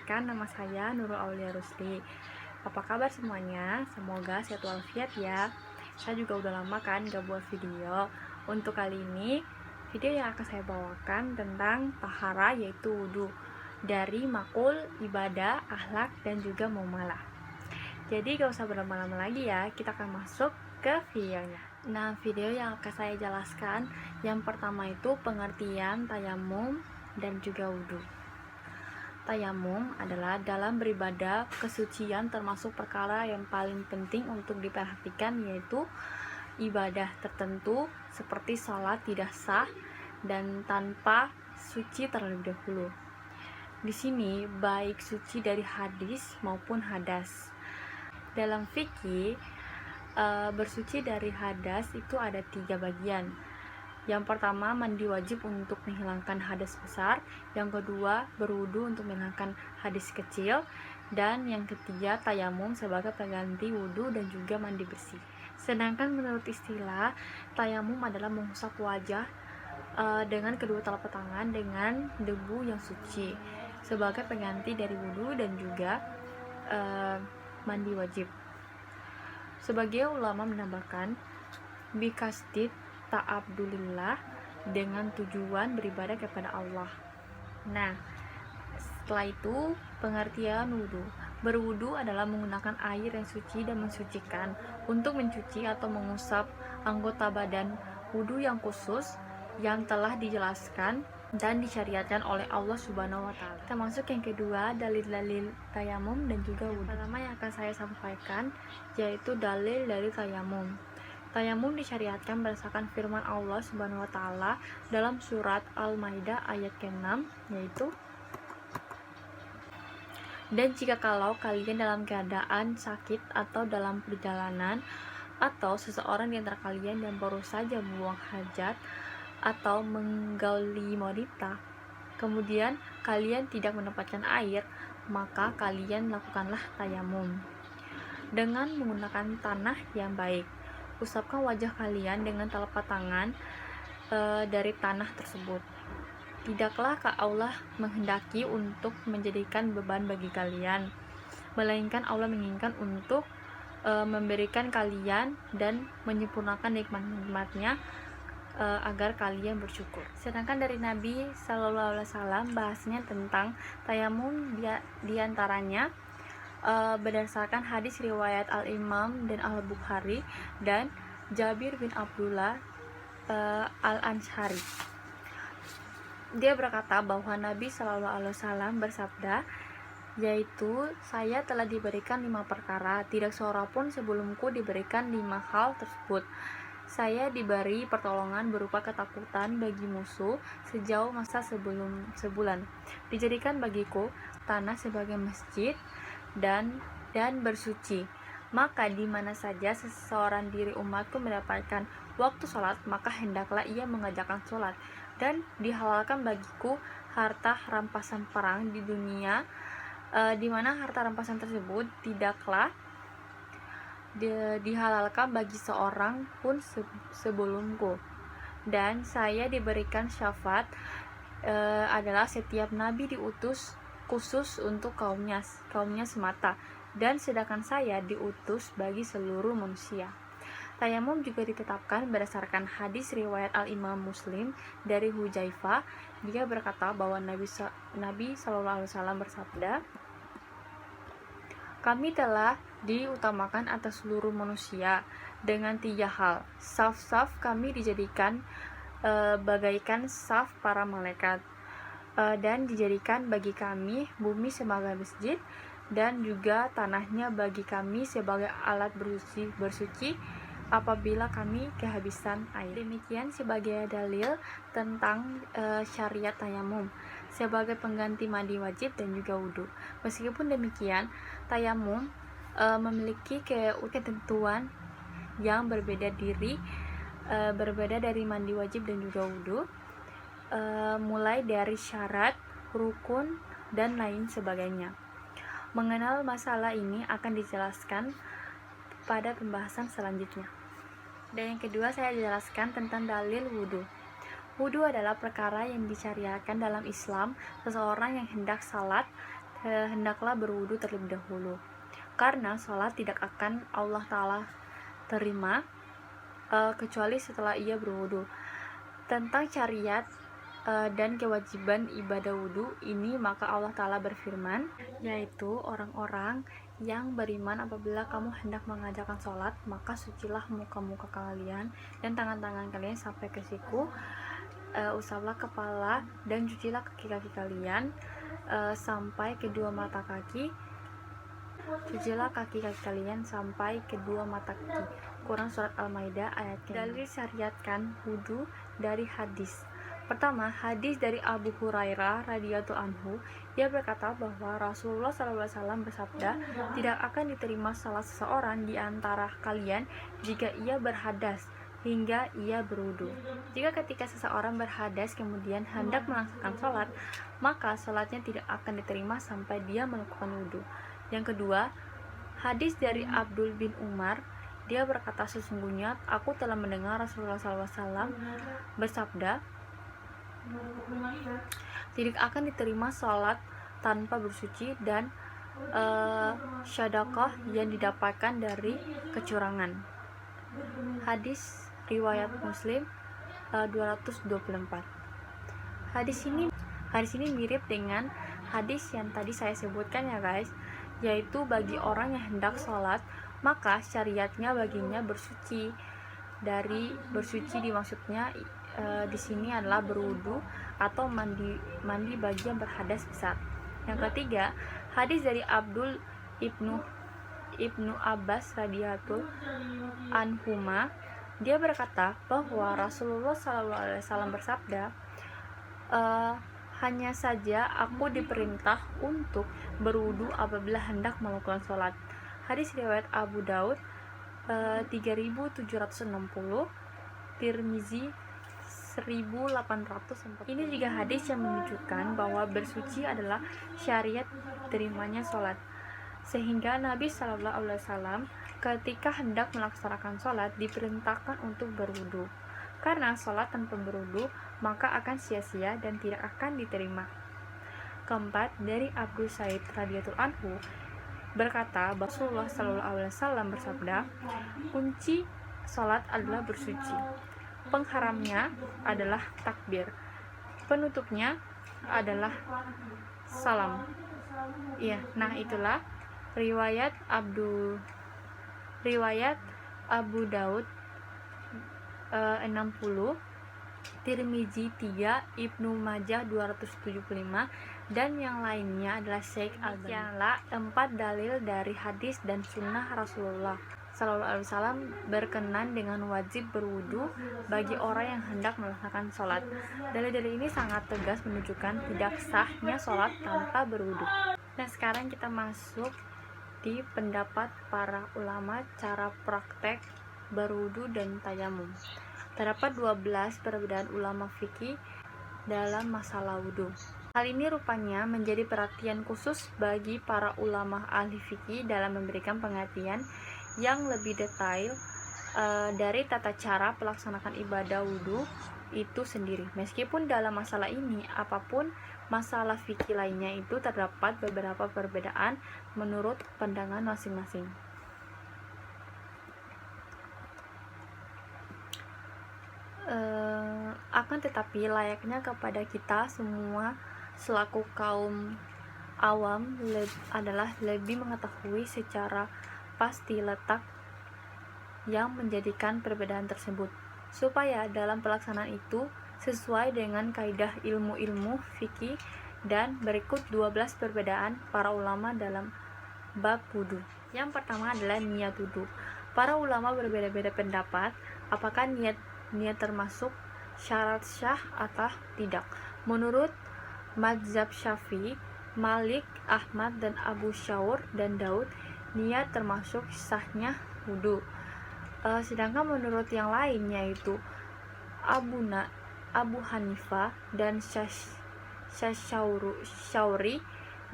perkenalkan, nama saya Nurul Aulia Rusli. Apa kabar semuanya? Semoga sehat walafiat ya. Saya juga udah lama kan gak buat video. Untuk kali ini, video yang akan saya bawakan tentang tahara, yaitu wudhu, dari makul, ibadah, akhlak, dan juga muamalah. Jadi gak usah berlama-lama lagi ya, kita akan masuk ke videonya. Nah, video yang akan saya jelaskan, yang pertama itu pengertian tayamum dan juga wudhu. Tayamum adalah dalam beribadah kesucian, termasuk perkara yang paling penting untuk diperhatikan, yaitu ibadah tertentu seperti sholat tidak sah dan tanpa suci terlebih dahulu. Di sini baik suci dari hadis maupun hadas. Dalam fikih, bersuci dari hadas itu ada 3 bagian. Yang pertama, mandi wajib untuk menghilangkan hadas besar. Yang kedua, berwudu untuk menghilangkan hadas kecil. Dan yang ketiga, tayamum sebagai pengganti wudu dan juga mandi bersih. Sedangkan menurut istilah, tayamum adalah mengusap wajah dengan kedua telapak tangan dengan debu yang suci sebagai pengganti dari wudu dan juga mandi wajib. Sebagian ulama menambahkan bikastit ta'abdulillah, dengan tujuan beribadah kepada Allah. Nah, setelah itu pengertian wudhu. Berwudhu adalah menggunakan air yang suci dan mensucikan untuk mencuci atau mengusap anggota badan. Wudhu yang khusus yang telah dijelaskan dan disyariatkan oleh Allah Subhanahu wa Ta'ala. Termasuk yang kedua, dalil-dalil tayamum dan juga wudhu. Pertama yang akan saya sampaikan yaitu dalil dari tayamum. Tayamum disyariatkan berdasarkan firman Allah Subhanahu wa Ta'ala dalam surat Al-Maidah ayat ke-6, yaitu, dan jika kalau kalian dalam keadaan sakit atau dalam perjalanan, atau seseorang di antara kalian yang baru saja buang hajat atau menggali wanita, kemudian kalian tidak mendapatkan air, maka kalian lakukanlah tayamum dengan menggunakan tanah yang baik. Usapkan wajah kalian dengan telapak tangan dari tanah tersebut. Tidaklah Allah menghendaki untuk menjadikan beban bagi kalian, melainkan Allah menginginkan untuk memberikan kalian dan menyempurnakan nikmat-nikmatnya agar kalian bersyukur. Sedangkan dari Nabi Sallallahu Alaihi Wasallam bahasnya tentang tayamum diantaranya berdasarkan hadis riwayat Al-Imam dan Al-Bukhari dan Jabir bin Abdullah Al-Anshari. Dia berkata bahwa Nabi Shallallahu Alaihi Wasallam bersabda, yaitu, saya telah diberikan 5 perkara, tidak seorang pun sebelumku diberikan 5 hal tersebut. Saya diberi pertolongan berupa ketakutan bagi musuh sejauh masa sebulan. Dijadikan bagiku tanah sebagai masjid dan bersuci. Maka di mana saja seseorang diri umatku mendapatkan waktu sholat, maka hendaklah ia mengerjakan sholat. Dan dihalalkan bagiku harta rampasan perang di dunia, di mana harta rampasan tersebut tidaklah dihalalkan bagi seorang pun sebelumku. Dan saya diberikan syafaat, adalah setiap nabi diutus khusus untuk kaumnya semata, dan sedangkan saya diutus bagi seluruh manusia. Tayamum juga ditetapkan berdasarkan hadis riwayat Al-Imam Muslim dari Hujaifah. Dia berkata bahwa Nabi Sallallahu Alaihi Wasallam bersabda, kami telah diutamakan atas seluruh manusia dengan 3 hal. Saf-saf kami dijadikan bagaikan saf para malaikat, dan dijadikan bagi kami bumi sebagai masjid, dan juga tanahnya bagi kami sebagai alat bersuci apabila kami kehabisan air. Demikian sebagai dalil tentang syariat tayamum sebagai pengganti mandi wajib dan juga wudhu. Meskipun demikian, tayamum memiliki ketentuan yang berbeda dari mandi wajib dan juga wudhu, mulai dari syarat, rukun, dan lain sebagainya. Mengenal masalah ini akan dijelaskan pada pembahasan selanjutnya. Dan yang kedua, saya jelaskan tentang dalil wudhu. Wudhu adalah perkara yang disyariatkan dalam Islam. Seseorang yang hendak salat hendaklah berwudu terlebih dahulu, karena sholat tidak akan Allah Ta'ala terima kecuali setelah ia berwudu. Tentang syariat dan kewajiban ibadah wudu ini, maka Allah Ta'ala berfirman, yaitu orang-orang yang beriman, apabila kamu hendak mengajarkan sholat, maka sucilah muka-muka kalian dan tangan-tangan kalian sampai ke siku, usaplah kepala dan cucilah kaki-kaki kalian sampai kedua mata kaki, cucilah kaki-kaki kalian sampai kedua mata kaki. Quran Surat Al-Maidah ayat ke-6. Dalil syariatkan wudu dari hadis. Pertama, hadis dari Abu Hurairah radhiyallahu anhu, dia berkata bahwa Rasulullah SAW bersabda, tidak akan diterima salah seseorang di antara kalian jika ia berhadas hingga ia berwudu. Jika ketika seseorang berhadas kemudian hendak melaksanakan sholat, maka sholatnya tidak akan diterima sampai dia melakukan wudu. Yang kedua, hadis dari Abdul bin Umar, dia berkata, sesungguhnya aku telah mendengar Rasulullah SAW bersabda, tidak akan diterima sholat tanpa bersuci dan syadaqah yang didapatkan dari kecurangan. Hadis riwayat Muslim 224. Hadis ini mirip dengan hadis yang tadi saya sebutkan ya guys, yaitu bagi orang yang hendak sholat, maka syariatnya baginya bersuci. Dari bersuci dimaksudnya di sini adalah berwudu atau mandi bagi yang berhadas besar. Yang ketiga, hadis dari Abdul ibnu Abbas radhiyallahu anhuma, dia berkata bahwa Rasulullah SAW bersabda, hanya saja aku diperintah untuk berwudu apabila hendak melakukan sholat. Hadis riwayat Abu Daud 3760, Tirmizi 1804. Ini juga hadis yang menunjukkan bahwa bersuci adalah syariat terimanya sholat, sehingga Nabi SAW ketika hendak melaksanakan sholat diperintahkan untuk berwudu, karena sholat tanpa berwudu maka akan sia-sia dan tidak akan diterima. Keempat, dari Abu Sa'id radhiyallahu anhu berkata, Rasulullah SAW bersabda, kunci sholat adalah bersuci. Pengharamnya adalah takbir, penutupnya adalah salam. Iya, nah itulah riwayat Abu Daud 60, Tirmizi 3, Ibnu Majah 275, dan yang lainnya adalah Syekh Albani. Demikianlah 4 dalil dari hadis dan sunnah Rasulullah SAW berkenan dengan wajib berwudu bagi orang yang hendak melaksanakan sholat. Dalil-dalil ini sangat tegas menunjukkan tidak sahnya sholat tanpa berwudu. Nah, sekarang kita masuk di pendapat para ulama cara praktek berwudu dan tayamum. Terdapat 12 perbedaan ulama fikih dalam masalah wudu. Hal ini rupanya menjadi perhatian khusus bagi para ulama ahli fikih dalam memberikan pengertian yang lebih detail dari tata cara pelaksanaan ibadah wudu itu sendiri. Meskipun dalam masalah ini, apapun masalah fikih lainnya itu terdapat beberapa perbedaan menurut pandangan masing-masing. Akan tetapi layaknya kepada kita semua selaku kaum awam adalah lebih mengetahui secara pasti letak yang menjadikan perbedaan tersebut, supaya dalam pelaksanaan itu sesuai dengan kaidah ilmu-ilmu fikih. Dan berikut 12 perbedaan para ulama dalam bab wudu. Yang pertama adalah niat wudu. Para ulama berbeda-beda pendapat apakah niat termasuk syarat syah atau tidak. Menurut mazhab Syafi'i, Malik, Ahmad, dan Abu Syawr dan Daud, niat termasuk sahnya wudu. Sedangkan menurut yang lain, yaitu Abu Hanifah dan Syauri,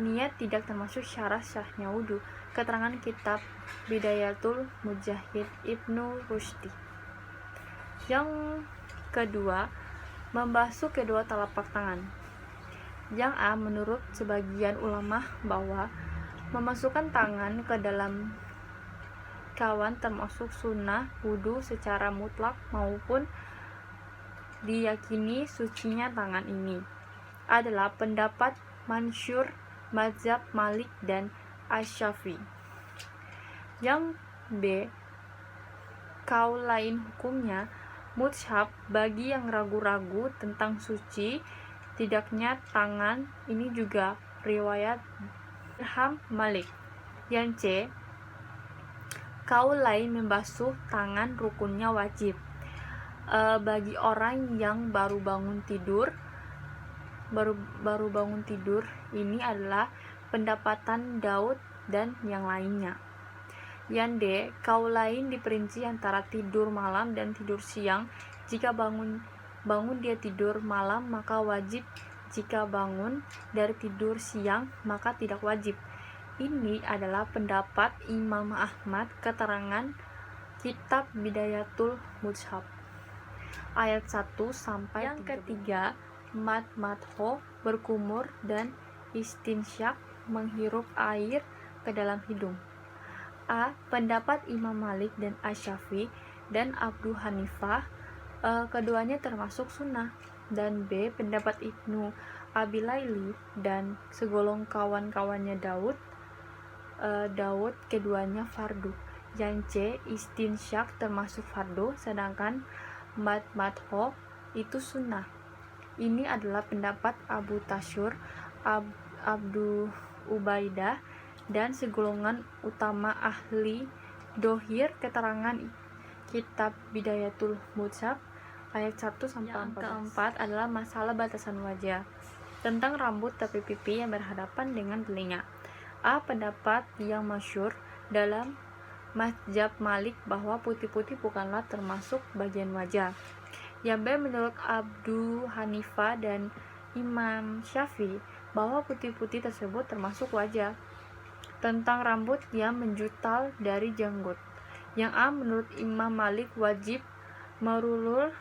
niat tidak termasuk syarat sahnya wudu. Keterangan kitab Bidayatul Mujtahid Ibnu Rushdi. Yang kedua, membasuh kedua telapak tangan. Yang A, menurut sebagian ulama bahwa memasukkan tangan ke dalam kawan termasuk sunnah wudhu secara mutlak maupun diyakini sucinya tangan ini adalah pendapat masyhur mazhab Malik dan Asy-Syafi'i. Yang B, kaul lain hukumnya mutshaf bagi yang ragu-ragu tentang suci tidaknya tangan ini juga riwayat Ilham Malik. Yang C, kaul lain membasuh tangan rukunnya wajib bagi orang yang baru bangun tidur. Baru bangun tidur ini adalah pendapatan Daud dan yang lainnya. Yang D, kaul lain diperinci antara tidur malam dan tidur siang. Jika bangun dia tidur malam maka wajib, jika bangun dari tidur siang maka tidak wajib. Ini adalah pendapat Imam Ahmad, keterangan kitab Bidayatul Mutshaf ayat 1 sampai 3. Yang ketiga, madho berkumur dan istinsyak menghirup air ke dalam hidung. A, pendapat Imam Malik dan Asy-Syafi'i dan Abu Hanifah, keduanya termasuk sunnah. Dan B, pendapat Ibnu Abi Laili dan segolong kawan-kawannya Daud, keduanya fardu. Yang C, istinsyak termasuk fardu, sedangkan madho itu sunnah. Ini adalah pendapat Abu Tasyur, Abdu Ubaidah dan segolongan utama ahli dohir, keterangan kitab Bidayatul Mutshaf ayat 1 sampai 14. Yang keempat adalah masalah batasan wajah tentang rambut tepi pipi yang berhadapan dengan telinga. A, pendapat yang masyhur dalam mazhab Malik bahwa putih-putih bukanlah termasuk bagian wajah. Yang B, menurut Abu Hanifah dan Imam Syafi'i bahwa putih-putih tersebut termasuk wajah. Tentang rambut yang menjutal dari janggut. Yang A, menurut Imam Malik wajib merulur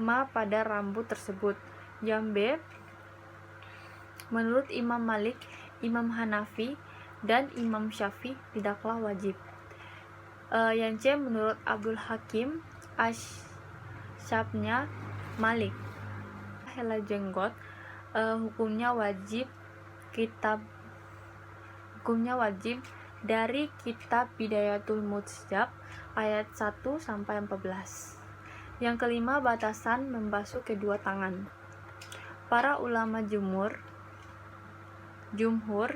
ma pada rambut tersebut. Yang B, menurut Imam Malik, Imam Hanafi dan Imam Syafi'i tidaklah wajib. Yang C, menurut Abdul Hakim Asy'abnya Malik, helai jenggot hukumnya wajib dari kitab Bidayatul Mutshaf ayat 1 sampai 14. Yang kelima, batasan membasuh kedua tangan. Para ulama jumhur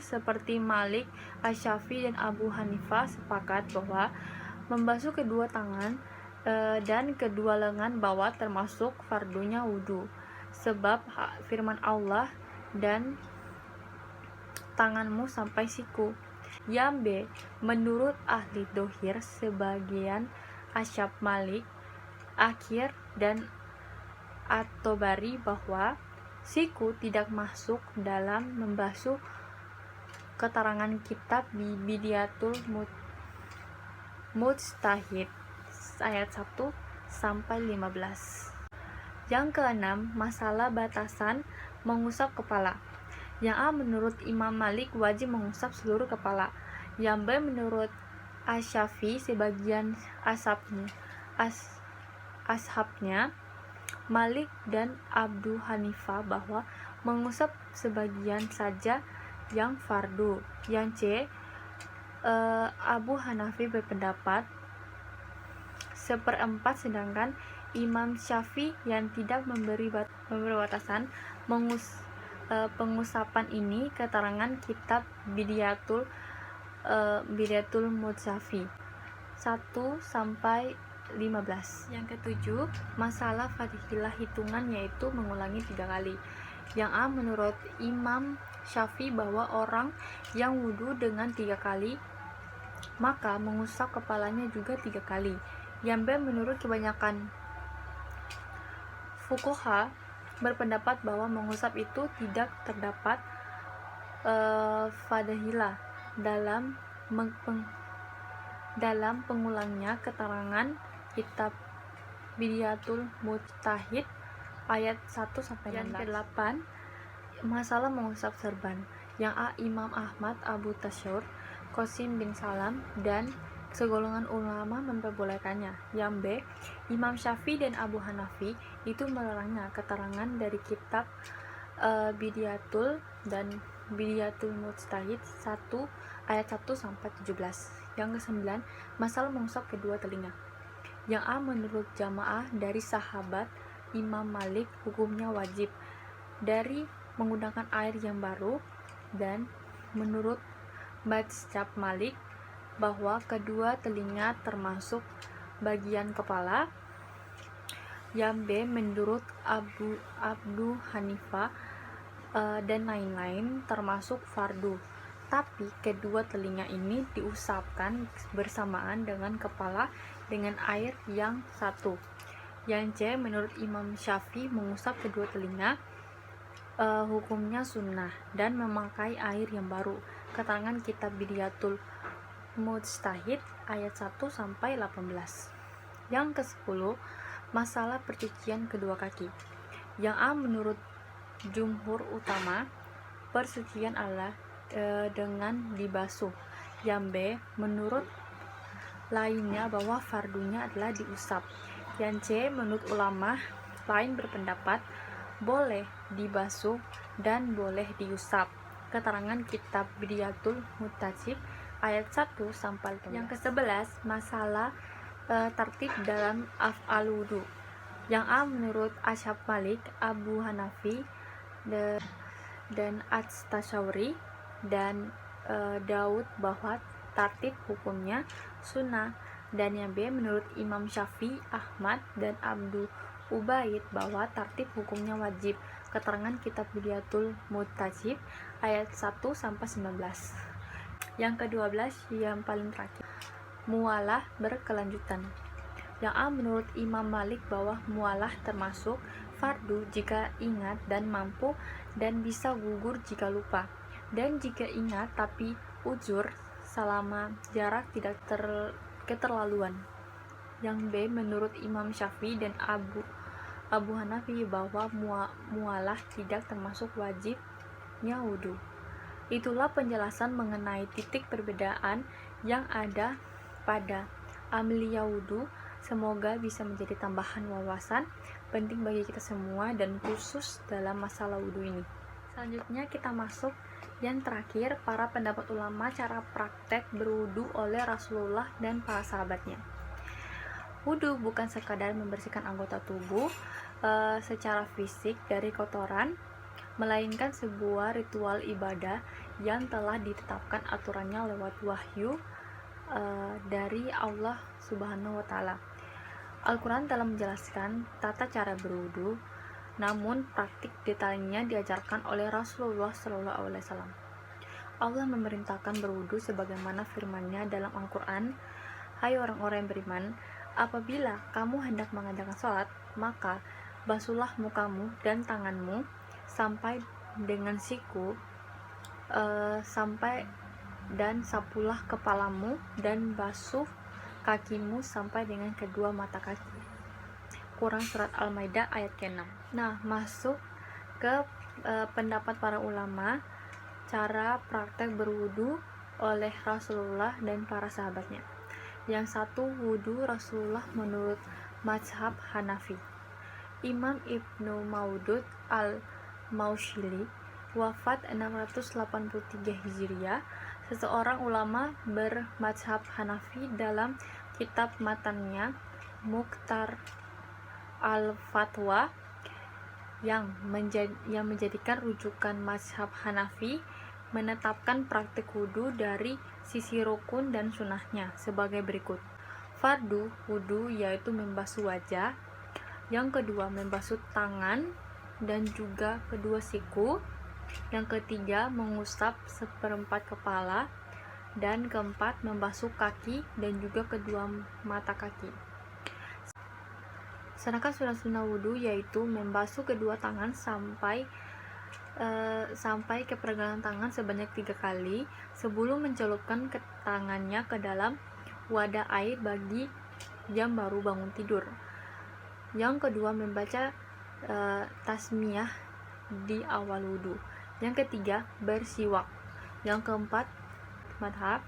seperti Malik, Asy-Syafi'i dan Abu Hanifah sepakat bahwa membasuh kedua tangan dan kedua lengan bawah termasuk fardunya wudhu, sebab firman Allah, dan tanganmu sampai siku. Yang B, menurut ahli dohir sebagian Asy'ab Malik, Akhir dan At-Tabari bahwa siku tidak masuk dalam membasuh, keterangan kitab Bidayatul Mujtahid ayat 1 sampai 15. Yang keenam, masalah batasan mengusap kepala. Yang A, menurut Imam Malik wajib mengusap seluruh kepala. Yang B, menurut Asy-Syafi'i sebagian ashabnya Malik dan Abu Hanifah bahwa mengusap sebagian saja yang fardu. Yang C, Abu Hanafi berpendapat seperempat, sedangkan Imam Syafi'i yang tidak memberi batasan pengusapan ini, keterangan kitab Bidayatul Mutsafi 1 sampai 15. Yang ketujuh, masalah fadilah hitungan, yaitu mengulangi 3 kali. Yang A, menurut Imam Syafi'i bahwa orang yang wudhu dengan 3 kali maka mengusap kepalanya juga 3 kali. Yang B, menurut kebanyakan fuqaha berpendapat bahwa mengusap itu tidak terdapat fadilah dalam pengulangnya, keterangan kitab Bidayatul Mujtahid ayat 1 sampai 16. Yang ke-8, Masalah mengusap serban. Yang A. Imam Ahmad Abu Tasyur, Qasim bin Salam, dan segolongan ulama memperbolehkannya. Yang B. Imam Syafi'i dan Abu Hanafi itu melarangnya. Keterangan dari kitab Bidiatul dan Bidiatul Mujtahid 1 ayat 1 sampai 17. Yang ke-9, masalah mengusap kedua telinga. Yang A. Menurut jamaah dari sahabat Imam Malik hukumnya wajib dari menggunakan air yang baru, dan menurut mazhab Malik bahwa kedua telinga termasuk bagian kepala. Yang B. Menurut Abu Hanifah dan lain-lain termasuk fardu, tapi kedua telinga ini diusapkan bersamaan dengan kepala dengan air yang satu. Yang C. Menurut Imam Syafi'i mengusap kedua telinga hukumnya sunnah dan memakai air yang baru. Keterangan kitab Bidiatul Mujtahid ayat 1 sampai 18. Yang ke-10, masalah percucian kedua kaki. Yang A. Menurut jumhur utama, persucian adalah dengan dibasuh. Yang B. Menurut lainnya bahwa fardunya adalah diusap. Yang C. Menurut ulama lain berpendapat boleh dibasuh dan boleh diusap. Keterangan kitab Bidiatul Mujtahid ayat 1 sampai 15. Yang ke-11, masalah tertib dalam af'al wudu. Yang A. Menurut Ashab Malik, Abu Hanafi, dan At-Tasawri dan Daud bahwa tertib hukumnya sunnah. Dan yang B. Menurut Imam Syafi'i, Ahmad, dan Abdu Ubaid bahwa tertib hukumnya wajib. Keterangan kitab Bidiatul Mujtahid ayat 1 sampai 19. Yang ke-12, yang paling terakhir, mualah berkelanjutan. Yang A. Menurut Imam Malik bahwa mualah termasuk fardu jika ingat dan mampu, dan bisa gugur jika lupa, dan jika ingat tapi uzur selama jarak tidak keterlaluan. Yang B. Menurut Imam Syafi'i dan Abu Hanafi bahwa mualah tidak termasuk wajibnya wudu. Itulah penjelasan mengenai titik perbedaan yang ada pada amalia wudu. Semoga bisa menjadi tambahan wawasan penting bagi kita semua dan khusus dalam masalah wudu ini. Selanjutnya kita masuk yang terakhir, para pendapat ulama cara praktek berwudu oleh Rasulullah dan para sahabatnya. Wudu bukan sekadar membersihkan anggota tubuh secara fisik dari kotoran, melainkan sebuah ritual ibadah yang telah ditetapkan aturannya lewat wahyu dari Allah Subhanahu wa Ta'ala. Al-Quran telah menjelaskan tata cara berwudu, namun praktik detailnya diajarkan oleh Rasulullah SAW. Allah memerintahkan berwudu sebagaimana firman-Nya dalam Al-Quran, "Hai orang-orang yang beriman, apabila kamu hendak mengadakan sholat, maka basuhlah mukamu dan tanganmu sampai dengan siku, dan sapulah kepalamu dan basuh kakimu sampai dengan kedua mata kaki." Quran surat Al-Maidah ayat ke-6. Nah, masuk ke pendapat para ulama cara praktek berwudu oleh Rasulullah dan para sahabatnya. Yang satu, wudu Rasulullah menurut mazhab Hanafi. Imam Ibnu Maudud al-Maushili wafat 683 Hijriah, seseorang ulama bermazhab Hanafi dalam kitab matannya Mukhtar al-Fatwa yang menjadikan rujukan mazhab Hanafi, menetapkan praktik wudu dari sisi rukun dan sunnahnya sebagai berikut. Fardu wudu yaitu membasuh wajah, yang kedua membasuh tangan dan juga kedua siku, yang ketiga mengusap seperempat kepala, dan keempat membasuh kaki dan juga kedua mata kaki. Sedangkan sunnah wudu yaitu membasuh kedua tangan sampai ke pergelangan tangan sebanyak 3 kali sebelum mencelupkan ke tangannya ke dalam wadah air bagi yang baru bangun tidur. Yang kedua membaca tasmiyah di awal wudhu. Yang ketiga, bersiwak. Yang keempat, madhab.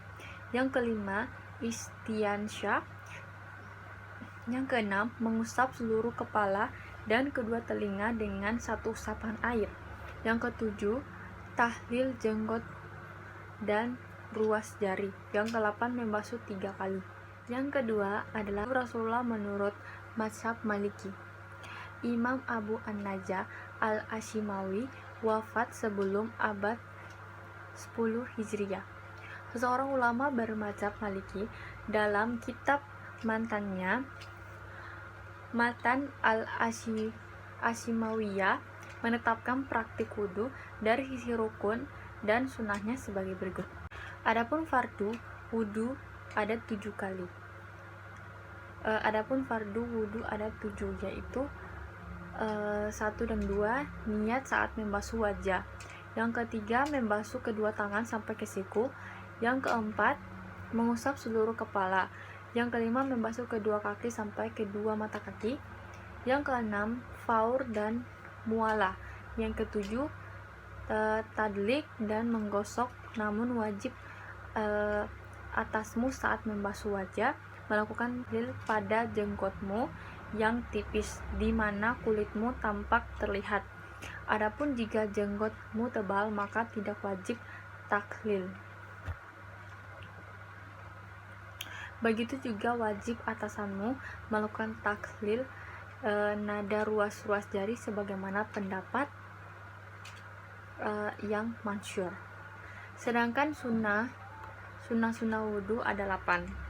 Yang kelima, istiansyak. Yang keenam, mengusap seluruh kepala dan kedua telinga dengan satu usapan air. Yang ketujuh, tahlil jenggot dan ruas jari. Yang ke-8, membasuh 3 kali. Yang kedua adalah Rasulullah menurut mazhab Maliki. Imam Abu An-Najah Al-Ashimawi wafat sebelum abad 10 Hijriah. Seseorang ulama bermazhab Maliki dalam kitab mantannya Matan Al-Ashimawiyah menetapkan praktik wudhu dari sisi rukun dan sunnahnya sebagai berikut. Adapun fardu wudhu ada 7 kali. Adapun fardu wudhu ada 7, yaitu 1 dan 2, niat saat membasuh wajah. Yang ketiga, membasuh kedua tangan sampai ke siku. Yang keempat, mengusap seluruh kepala. Yang kelima, membasuh kedua kaki sampai kedua mata kaki. Yang keenam, faur dan mualah. Yang ketujuh, tadlik dan menggosok, namun wajib atasmu saat membasuh wajah melakukan tahlil pada jenggotmu yang tipis di mana kulitmu tampak terlihat. Adapun jika jenggotmu tebal maka tidak wajib tahlil. Begitu juga wajib atasanmu melakukan tahlil nada ruas-ruas jari sebagaimana pendapat yang masyhur. Sedangkan sunnah wudhu ada 8.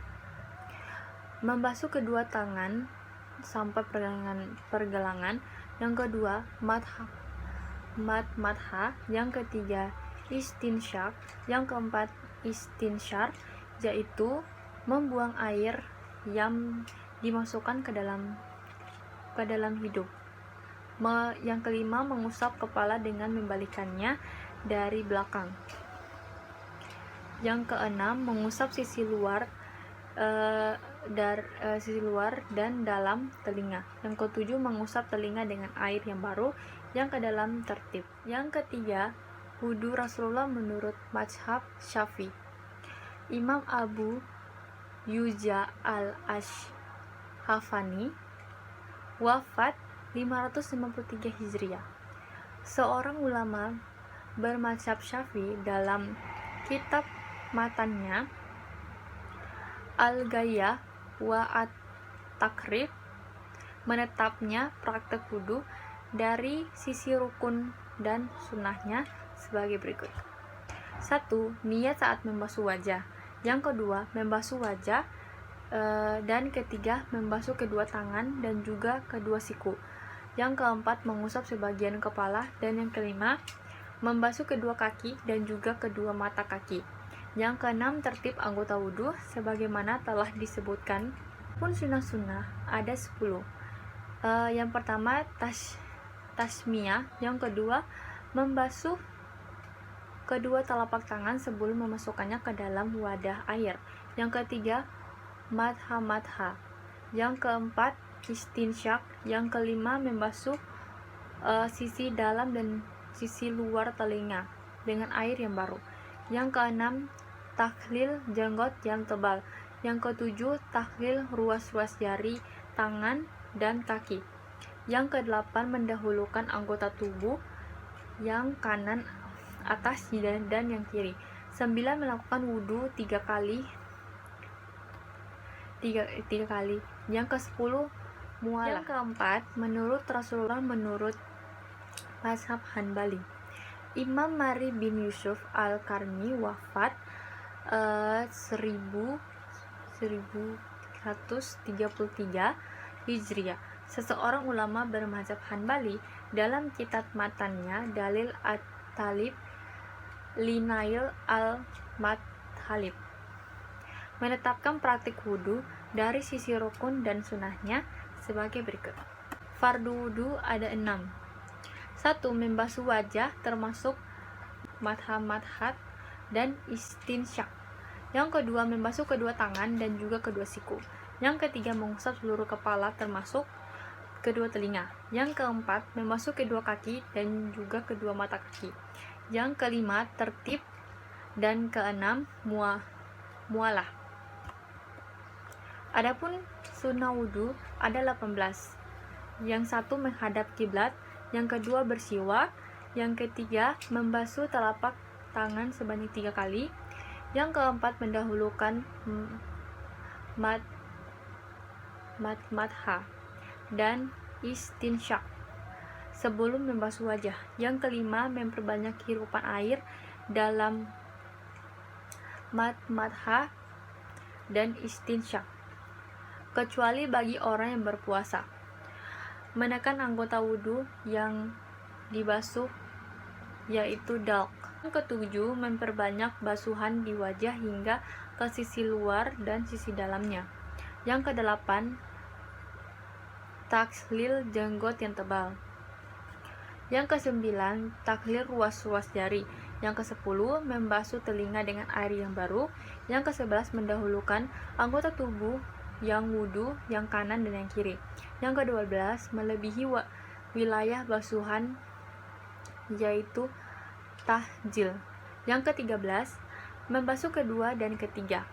Membasuh kedua tangan sampai pergelangan. Yang kedua, madha. Yang ketiga, istinsyak. Yang keempat, istinsyar, yaitu membuang air yang dimasukkan ke dalam hidung. Yang kelima, mengusap kepala dengan membalikannya dari belakang. Yang keenam, mengusap sisi luar dan dalam telinga. Yang ketujuh, mengusap telinga dengan air yang baru yang ke dalam tertib. Yang ketiga, wudhu Rasulullah menurut mazhab Syafi'i. Imam Abu Yuja Al-Ashhafani wafat 553 Hijriah. Seorang ulama bermazhab Syafi'i dalam kitab matannya Al-Gayah wa At-Takrib menetapnya praktek wudhu dari sisi rukun dan sunnahnya sebagai berikut. 1. Niat saat membasuh wajah. Yang kedua, membasuh wajah. Dan ketiga, membasuh kedua tangan dan juga kedua siku. Yang keempat, mengusap sebagian kepala. Dan yang kelima, membasuh kedua kaki dan juga kedua mata kaki. Yang keenam, tertib anggota wudhu sebagaimana telah disebutkan. Pun sunnah-sunnah ada 10. Yang pertama, tasmiyah. Yang kedua, membasuh kedua telapak tangan sebelum memasukkannya ke dalam wadah air. Yang ketiga, madha. Yang keempat, istinsyak. Yang kelima, membasuh sisi dalam dan sisi luar telinga dengan air yang baru. Yang keenam, tahlil jenggot yang tebal. Yang ketujuh, tahlil ruas-ruas jari, tangan, dan kaki. Yang kedelapan, mendahulukan anggota tubuh yang kanan atas dan yang kiri. 9, melakukan wudhu 3 kali. Yang ke-10, mualah. Yang keempat, menurut Rasulullah menurut mazhab Hanbali. Imam Mari bin Yusuf Al-Karni wafat 1133 Hijriah. Seseorang ulama bermazhab Hanbali dalam kitab matannya Dalil At-Talib Linail Al-Madhalib menetapkan praktik wudhu dari sisi rukun dan sunnahnya sebagai berikut. Fardu wudhu ada 6. 1. Membasuh wajah termasuk madhat dan istinsyak. Yang kedua, membasuh kedua tangan dan juga kedua siku. Yang ketiga, mengusap seluruh kepala termasuk kedua telinga. Yang keempat, membasuh kedua kaki dan juga kedua mata kaki. Yang kelima, tertib. Dan keenam, mualah. Adapun sunnah wudhu ada 18. Yang satu, menghadap kiblat. Yang kedua, bersiwak. Yang ketiga, membasuh telapak tangan sebanyak 3 kali. Yang keempat, mendahulukan madha dan istinsyak sebelum membasuh wajah. Yang kelima, memperbanyak hirupan air dalam madha dan istinsyak, kecuali bagi orang yang berpuasa. Menekan anggota wudhu yang dibasuh, yaitu dalq. Yang ketujuh, memperbanyak basuhan di wajah hingga ke sisi luar dan sisi dalamnya. Yang kedelapan, takhlil jenggot yang tebal. Yang kesembilan, takhlil ruas-ruas jari. Yang kesepuluh, membasuh telinga dengan air yang baru. Yang kesebelas, mendahulukan anggota tubuh yang wudhu, yang kanan dan yang kiri. Yang ke-12, melebihi wilayah basuhan, yaitu tahjil. Yang ke-13, membasuh kedua dan ketiga.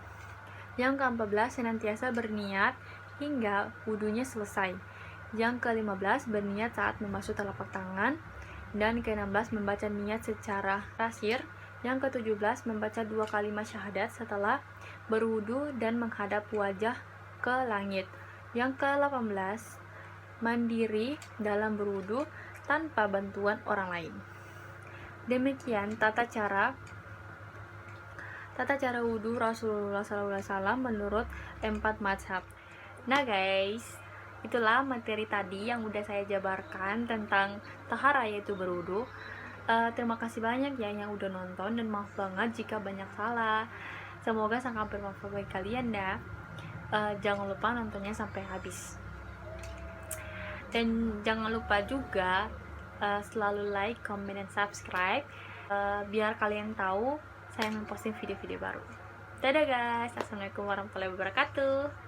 Yang ke-14, senantiasa berniat hingga wudhunya selesai. Yang ke-15, berniat saat membasuh telapak tangan. Dan ke-16, membaca niat secara tasir. Yang ke-17, membaca 2 kalimat syahadat setelah berwudhu dan menghadap wajah ke langit. Yang ke-18, mandiri dalam berwudhu tanpa bantuan orang lain. Demikian tata cara wudhu Rasulullah SAW menurut 4 mazhab. Nah guys, itulah materi tadi yang udah saya jabarkan tentang tahara, yaitu berwudhu. Terima kasih banyak ya yang udah nonton, dan maaf banget jika banyak salah. Semoga sangat bermanfaat bagi kalian ya. Jangan lupa nontonnya sampai habis. Dan jangan lupa juga selalu like, comment, dan subscribe biar kalian tahu saya memposting video-video baru. Dadah guys, assalamualaikum warahmatullahi wabarakatuh.